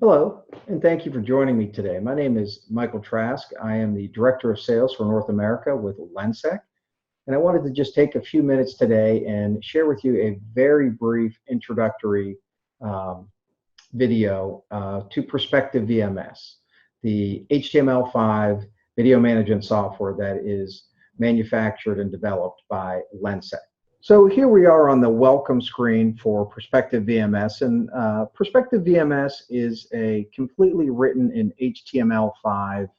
Hello, and thank you for joining me today. My name is Michael Trask. I am the Director of Sales for North America with LENSEC, and I wanted to just take a few minutes today and share with you a very brief introductory um, video to Perspective VMS, the HTML5 video management software that is manufactured and developed by LENSEC. So here we are on the welcome screen for Perspective VMS, and Perspective VMS is a completely written in HTML5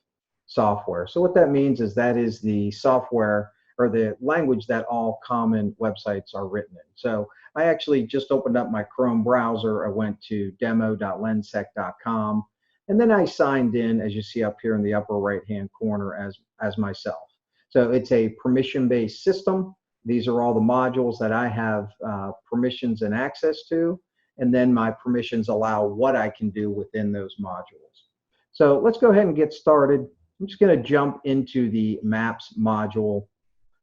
software. So what that means is that is the software or the language that all common websites are written in. So I actually just opened up my Chrome browser. I went to demo.lensec.com, and then I signed in, as you see up here in the upper right-hand corner, as myself. So it's a permission-based system. These are all the modules that I have permissions and access to, and then my permissions allow what I can do within those modules. So let's go ahead and get started. I'm just going to jump into the Maps module.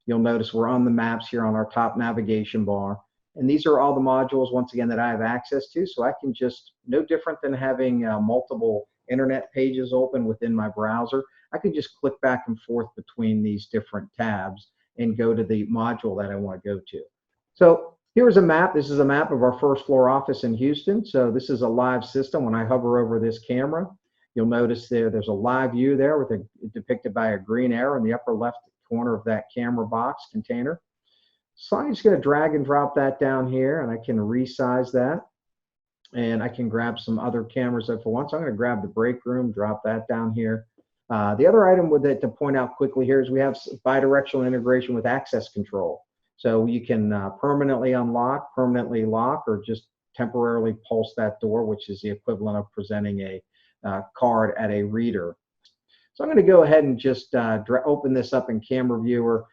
You'll notice we're on the Maps here on our top navigation bar, and these are all the modules, once again, that I have access to, so I can just, no different than having multiple internet pages open within my browser, I can just click back and forth between these different tabs and go to the module that I want to go to. So here's a map. This is a map of our first floor office in Houston. So this is a live system. When I hover over this camera, you'll notice there's a live view there with depicted by a green arrow in the upper left corner of that camera box container. So I'm just going to drag and drop that down here, and I can resize that. And I can grab some other cameras if I want. So I'm going to grab the break room, drop that down here. The other item to point out quickly here is we have bidirectional integration with access control. So you can permanently unlock, permanently lock, or just temporarily pulse that door, which is the equivalent of presenting a card at a reader. So I'm going to go ahead and just open this up in Camera Viewer.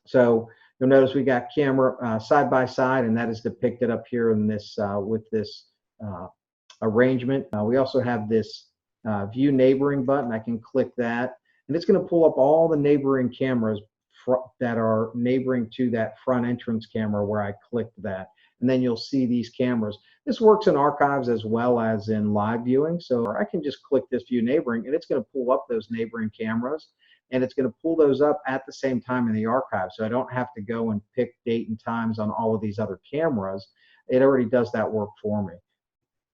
So you'll notice we got camera side by side, and that is depicted up here in this with this arrangement. We also have this view neighboring button. I can click that, and it's going to pull up all the neighboring cameras that are neighboring to that front entrance camera where I clicked that, and then you'll see these cameras. This works in archives as well as in live viewing, so I can just click this view neighboring, and it's going to pull up those neighboring cameras, and it's going to pull those up at the same time in the archive, so I don't have to go and pick date and times on all of these other cameras. It already does that work for me.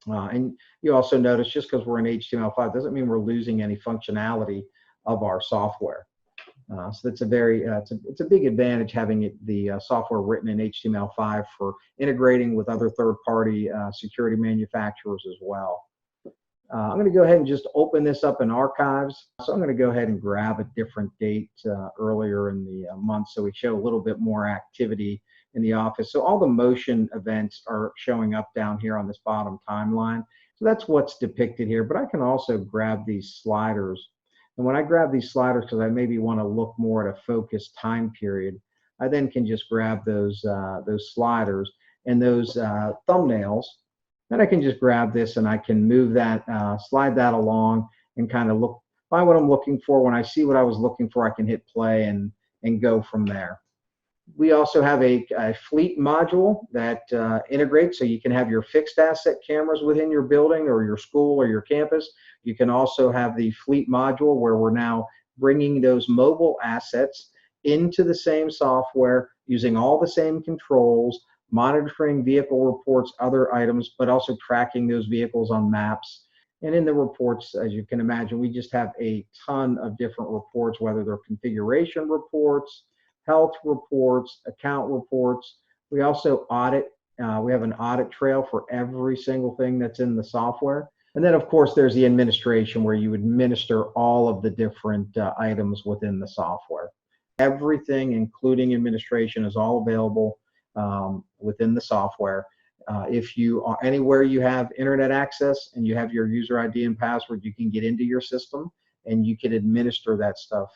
And you also notice, just because we're in HTML5 doesn't mean we're losing any functionality of our software. So that's a very it's a big advantage having the software written in HTML5 for integrating with other third-party security manufacturers as well. I'm going to go ahead and just open this up in archives. So I'm going to go ahead and grab a different date earlier in the month, so we show a little bit more activity in the office. So all the motion events are showing up down here on this bottom timeline. So that's what's depicted here, but I can also grab these sliders. And when I grab these sliders, because I maybe want to look more at a focused time period, I then can just grab those sliders and those thumbnails. Then I can just grab this and I can move that, slide that along and kind of find what I'm looking for. When I see what I was looking for, I can hit play and go from there. We also have a fleet module that integrates, so you can have your fixed asset cameras within your building or your school or your campus. You can also have the fleet module where we're now bringing those mobile assets into the same software, using all the same controls, monitoring vehicle reports, other items, but also tracking those vehicles on maps. And in the reports, as you can imagine, we just have a ton of different reports, whether they're configuration reports, health reports, account reports. We also audit. We have an audit trail for every single thing that's in the software. And then, of course, there's the administration where you administer all of the different items within the software. Everything, including administration, is all available within the software. If you are anywhere you have internet access and you have your user ID and password, you can get into your system and you can administer that stuff.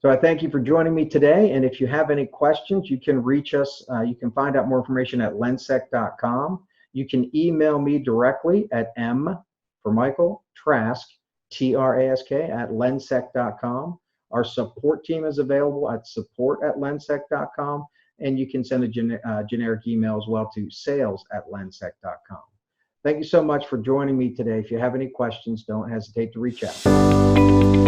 So I thank you for joining me today, and if you have any questions, you can reach us. You can find out more information at lensec.com. You can email me directly at M for Michael, Trask, T-R-A-S-K, at lensec.com. Our support team is available at support@lensec.com, and you can send a generic email as well to sales@lensec.com. Thank you so much for joining me today. If you have any questions, don't hesitate to reach out.